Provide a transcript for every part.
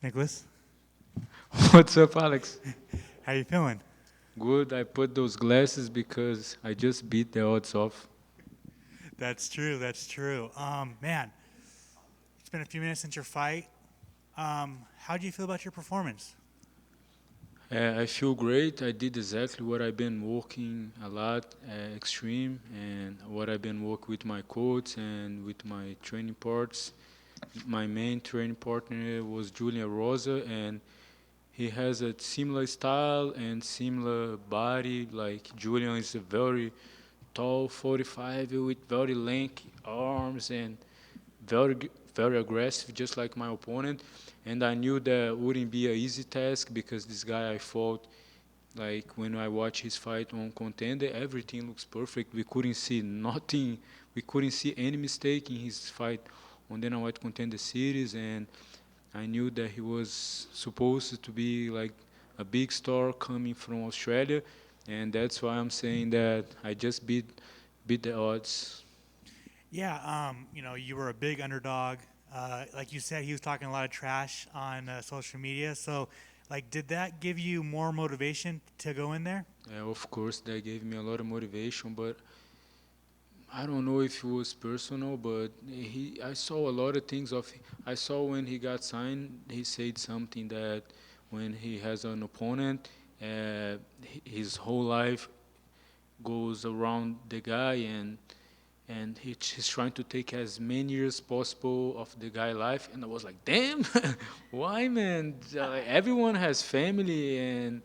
Nicholas, What's up, Alex? how you feeling? Good. I put those glasses because I just beat the odds off. That's true. That's true. Man, it's been a few minutes since your fight. How do you feel about your performance? I feel great. I did exactly what I've been working a lot, extreme, and what I've been working with my coach and with my training parts. My main training partner was Julian Rosa, and he has a similar style and similar body. Like Julian is a very tall, 45 with very lanky arms and very aggressive, just like my opponent. And I knew that wouldn't be an easy task because this guy I fought, like when I watch his fight on Contender, everything looks perfect. We couldn't see nothing. We couldn't see any mistake in his fight on the White Contender Series, and I knew that he was supposed to be like a big star coming from Australia, and that's why I'm saying that I just beat the odds. Yeah, you were a big underdog. Like you said, he was talking a lot of trash on social media. So, did that give you more motivation to go in there? Of course, that gave me a lot of motivation, but I don't know if it was personal, but I saw a lot of things of. I saw when he got signed, he said something that when he has an opponent, his whole life goes around the guy, and he's trying to take as many years possible of the guy life. And I was like, damn, why, man? Everyone has family, and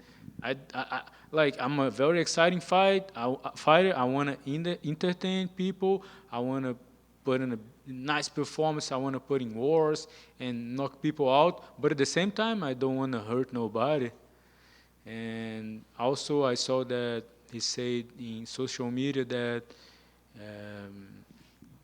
like I'm a very exciting fighter. I want to entertain people. I want to put in a nice performance. I want to put in wars and knock people out, but at the same time I don't want to hurt nobody. And also I saw that he said in social media that um,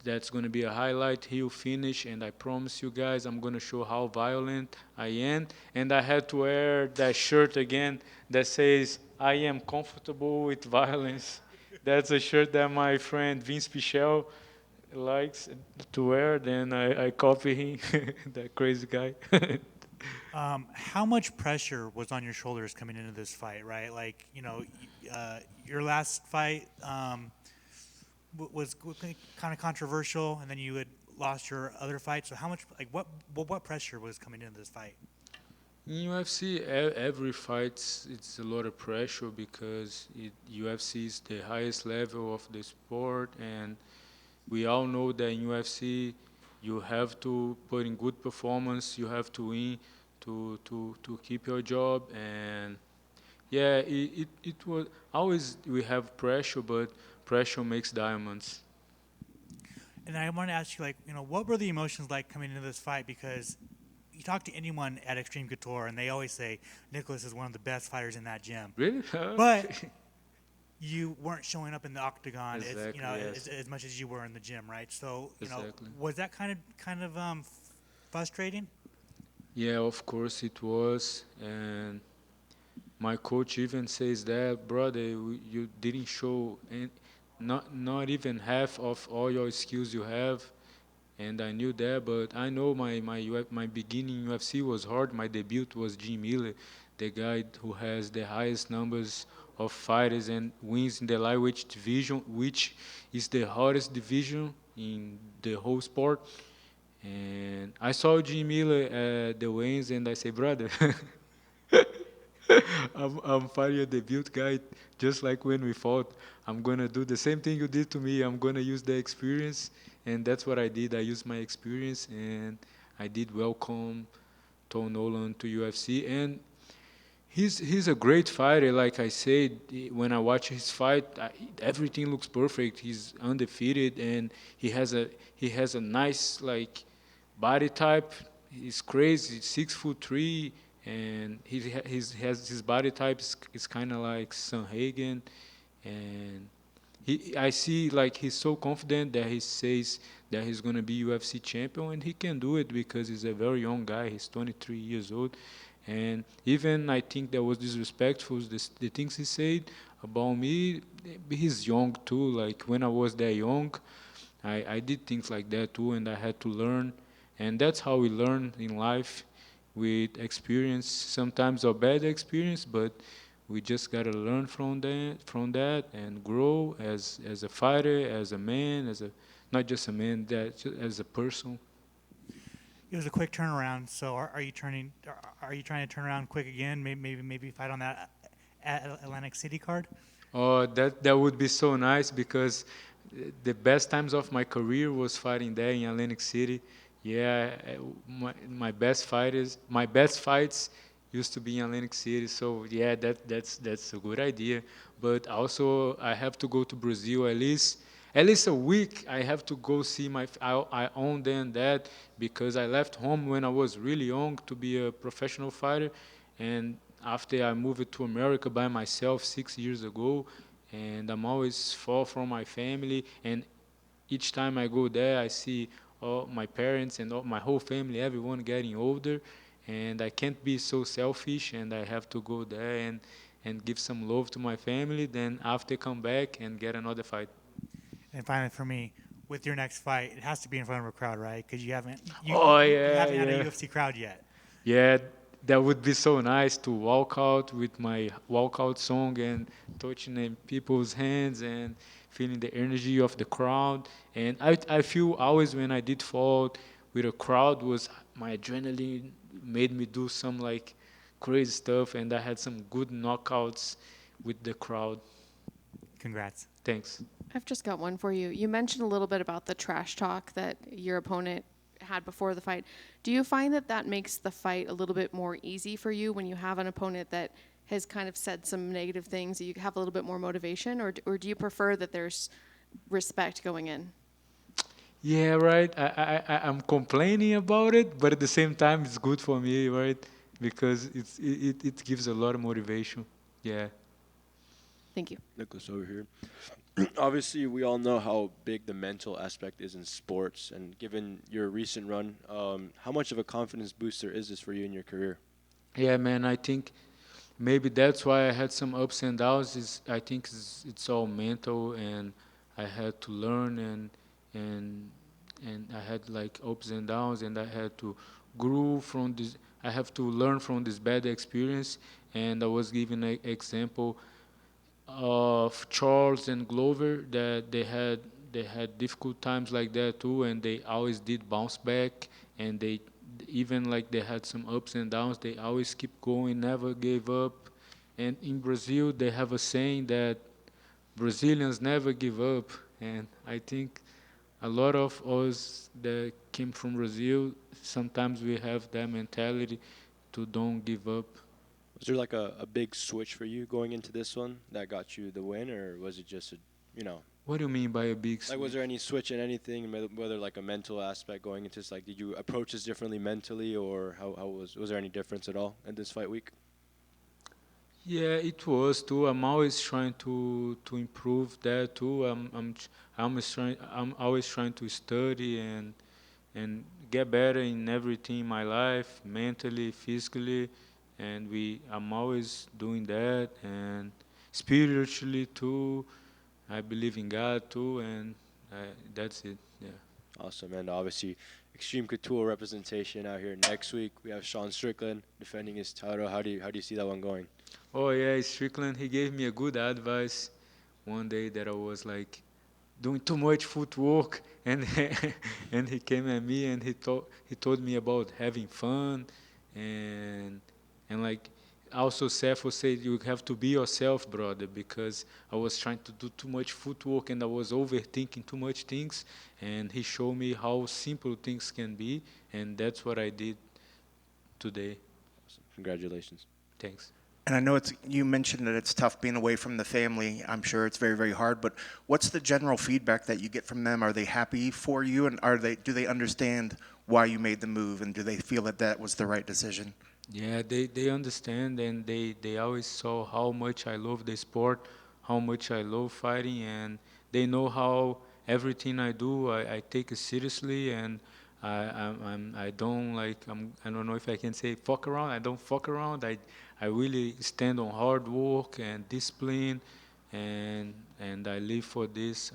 that's going to be a highlight. He'll finish, and I promise you guys, I'm going to show how violent I am. And I had to wear that shirt again that says, I am comfortable with violence. That's a shirt that my friend Vince Pichel likes to wear. Then I copy him, that crazy guy. How much pressure was on your shoulders coming into this fight, right? Your last fight was kind of controversial, and then you had lost your other fight. So, how much, what pressure was coming into this fight? In UFC, every fight it's a lot of pressure because UFC is the highest level of the sport, and we all know that in UFC you have to put in good performance, you have to win to keep your job, and yeah, it was always we have pressure, but pressure makes diamonds. And I want to ask you, what were the emotions like coming into this fight? Because you talk to anyone at Extreme Couture, and they always say Nicholas is one of the best fighters in that gym. Really? But Okay. you weren't showing up in the octagon Exactly. Yes. as much as you were in the gym, right? So, Exactly. was that kind of frustrating? Yeah, of course it was, and my coach even says that, brother, you didn't show not even half of all your skills you have, and I knew that. But I know my beginning in UFC was hard. My debut was Jim Miller, the guy who has the highest numbers of fighters and wins in the lightweight division, which is the hardest division in the whole sport. And I saw Jim Miller at the wins, and I say, brother. I'm fighting a debut guy, just like when we fought. I'm gonna do the same thing you did to me. I'm gonna use the experience, and that's what I did. I used my experience, and I did welcome Tom Nolan to UFC. And he's a great fighter. Like I said, when I watch his fight, everything looks perfect. He's undefeated, and he has a nice like body type. He's crazy, 6'3", and has his body type is kind of like Sanhagen, and I see like he's so confident that he says that he's gonna be UFC champion, and he can do it because he's a very young guy. He's 23 years old, and even I think that was disrespectful. The things he said about me, he's young too. Like when I was that young, I did things like that too, and I had to learn, and that's how we learn in life. with experience, sometimes a bad experience, but we just gotta learn from that and grow as a fighter, as a man, as a not just a man, as a person. It was a quick turnaround. So are you trying to turn around quick again? Maybe fight on that Atlantic City card. Oh, that would be so nice because the best times of my career was fighting there in Atlantic City. Yeah, my best fights used to be in Atlantic City. So yeah, that's a good idea. But also, I have to go to Brazil at least a week. I have to go see I own them that because I left home when I was really young to be a professional fighter, and after I moved to America by myself 6 years ago, and I'm always far from my family. And each time I go there, I see all my parents and all my whole family, everyone getting older, and I can't be so selfish, and I have to go there and give some love to my family. Then after come back and get another fight. And finally, for me, with your next fight, it has to be in front of a crowd, right? Because Oh you yeah, haven't had a yeah. UFC crowd yet. Yeah, that would be so nice to walk out with my walkout song and touching people's hands and feeling the energy of the crowd. And I feel always when I did fall with a crowd was my adrenaline made me do some like crazy stuff, and I had some good knockouts with the crowd. Congrats. Thanks. I've just got one for you. You mentioned a little bit about the trash talk that your opponent had before the fight. Do you find that that makes the fight a little bit more easy for you when you have an opponent that has kind of said some negative things? You have a little bit more motivation, or do you prefer that there's respect going in? Yeah, right. I'm complaining about it, but at the same time, it's good for me, right? Because it gives a lot of motivation. Yeah. Thank you. Nicholas over here. Obviously, we all know how big the mental aspect is in sports, and given your recent run, how much of a confidence booster is this for you in your career? Yeah, man. I think maybe that's why I had some ups and downs. Is I think it's all mental, and I had to learn and and I had like ups and downs, and I had to grow from this. I have to learn from this bad experience, and I was given an example of Charles and Glover that they had difficult times like that too, and they always did bounce back, and they even like they had some ups and downs. They always keep going, never gave up. And in Brazil, they have a saying that Brazilians never give up, and I think a lot of us that came from Brazil sometimes we have that mentality to don't give up. Was there like a big switch for you going into this one that got you the win, or was it just a, you know, What do you mean by a big like was switch? there any switch in anything, whether like a mental aspect going into this, like did you approach this differently mentally, or how was there any difference at all in this fight week? Yeah, it was too. I'm always trying to improve that too. I'm always trying to study and get better in everything in my life, mentally, physically, and I'm always doing that and spiritually too. I believe in God too, and that's it. Yeah. Awesome, and obviously extreme couture representation out here next week. We have Sean Strickland defending his title. How do you see that one going? Oh yeah, Strickland. He gave me a good advice one day that I was like doing too much footwork, and and he came at me and he told me about having fun, and like also Seth would say you have to be yourself, brother, because I was trying to do too much footwork and I was overthinking too much things, and he showed me how simple things can be, and that's what I did today. Awesome. Congratulations. Thanks. And I know you mentioned that it's tough being away from the family. I'm sure it's very, very hard, but what's the general feedback that you get from them? Are they happy for you, and do they understand why you made the move, and do they feel that that was the right decision? Yeah, they understand, and they always saw how much I love the sport, how much I love fighting, and they know how everything I do I take it seriously, and I don't like I don't know if I can say fuck around. I don't fuck around. I really stand on hard work and discipline, and I live for this.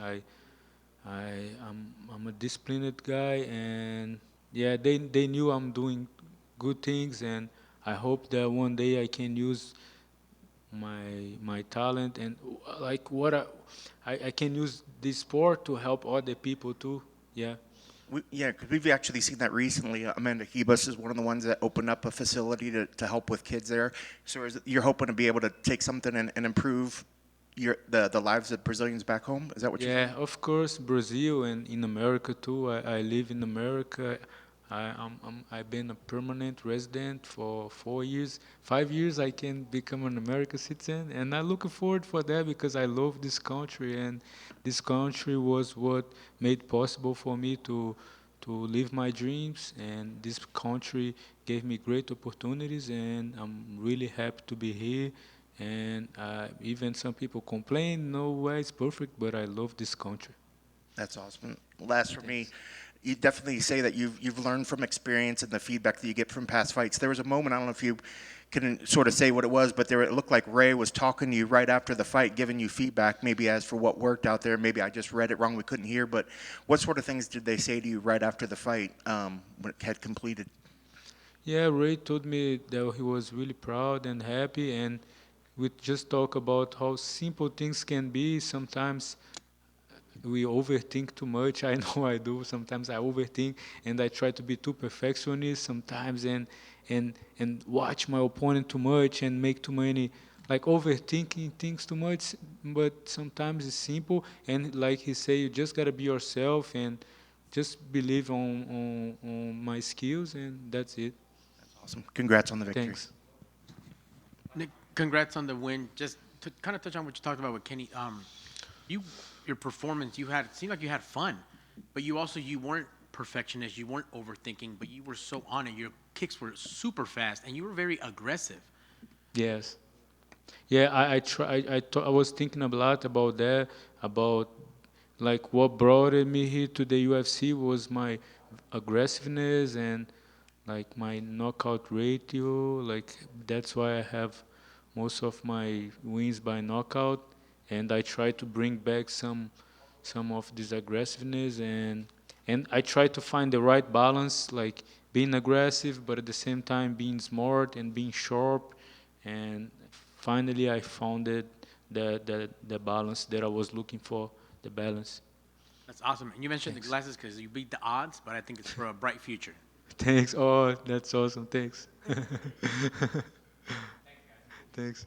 I'm a disciplined guy, and yeah, they knew I'm doing good things, and I hope that one day I can use my talent and like what I can use this sport to help other people too. Yeah. Yeah, because we've actually seen that recently. Amanda Hebus is one of the ones that opened up a facility to help with kids there. So you're hoping to be able to take something and improve the lives of Brazilians back home? Is that what you're saying? Yeah, of course, Brazil and in America too. I live in America. I've been a permanent resident for 4 years. 5 years I can become an American citizen, and I'm looking forward for that because I love this country, and this country was what made possible for me to live my dreams, and this country gave me great opportunities, and I'm really happy to be here. And even some people complain, no way it's perfect, but I love this country. That's awesome. Last for me, Thanks. you definitely say that you've learned from experience and the feedback that you get from past fights. There was a moment, I don't know if you can sort of say what it was, but it looked like Ray was talking to you right after the fight, giving you feedback, maybe as for what worked out there. Maybe I just read it wrong, we couldn't hear, but what sort of things did they say to you right after the fight when it had completed? Yeah, Ray told me that he was really proud and happy, and we just talk about how simple things can be. Sometimes we overthink too much. I know I do. Sometimes I overthink, and I try to be too perfectionist sometimes, and watch my opponent too much and make too many, like overthinking things too much. But sometimes it's simple, and like he say, you just gotta be yourself and just believe on my skills, and that's it. Awesome. Congrats on the victory. Thanks. Nick, congrats on the win. Just to kind of touch on what you talked about with Kenny, you your performance, it seemed like you had fun, but you weren't perfectionist, you weren't overthinking, but you were so on it. Your kicks were super fast, and you were very aggressive. Yes. Yeah, I was thinking a lot about that, about like what brought me here to the UFC was my aggressiveness and like my knockout ratio. Like that's why I have most of my wins by knockout, and I try to bring back some of this aggressiveness, and I try to find the right balance, like being aggressive but at the same time being smart and being sharp, and finally I found it, the balance that I was looking for, the balance. That's awesome. And you mentioned Thanks. the glasses because you beat the odds, but I think it's for a bright future. Thanks. Oh, that's awesome. Thanks. Thanks.